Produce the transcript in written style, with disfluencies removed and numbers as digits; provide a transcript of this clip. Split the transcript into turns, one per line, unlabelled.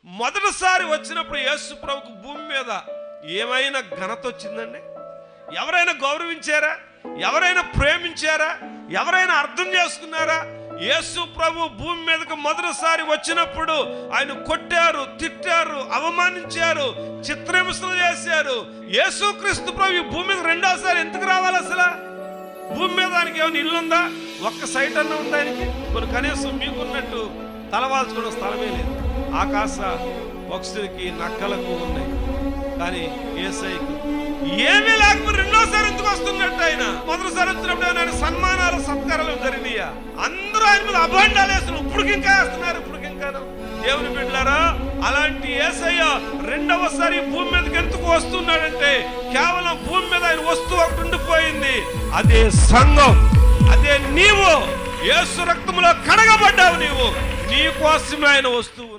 మొదటిసారి వచ్చినప్పుడు యేసు ప్రభుకు భూమి మీద ఏమైనా ఘనత వచ్చిందండి? ఎవరైనా గౌరవించారా? ఎవరైనా ప్రేమించారా? ఎవరైనా అర్థం చేసుకున్నారా? యేసు ప్రభు భూమి మీదకి మొదటిసారి వచ్చినప్పుడు ఆయన కొట్టారు, తిట్టారు, అవమానించారు, చిత్రహింసలు చేశారు. యేసుక్రీస్తు ప్రభు ఈ భూమి మీద రెండోసారి ఎందుకు రావాలి? అసలు భూమి మీద దానికి ఏమైనా ఇల్లు ఉందా? ఒక్క సైట్ అన్న ఉంది ఆయనకి? మరి కనీసం మీకున్నట్టు తలవాల్చుకున్న స్థలమే లేదు. ఆకాశ పక్షులకి నక్కలకు ఉన్నాయి, కానీ యేసయ్యకి ఏమీ లేకపోతే రెండోసారి ఎందుకు వస్తున్నట్టు? ఆయన మొదటిసారి వచ్చినప్పుడు ఆయన సన్మానాలు సత్కారాలు జరిగినాయా? అందరూ ఆయన మీద అభాండాలు వేస్తున్నారు. ఇప్పటికింకా వేస్తున్నారు. ఇప్పటికింకాను దేవుని బిడ్డలారా, అలాంటి యేసయ్య రెండవసారి భూమి మీదకి ఎందుకు వస్తున్నాడంటే కేవలం భూమి మీద ఆయన వస్తువు ఒకటి ఉండిపోయింది. అదే సంఘం, అదే నీవు. యేసు రక్తములో కడగబడ్డావు నీవు. నీ కోసమే ఆయన వస్తువు.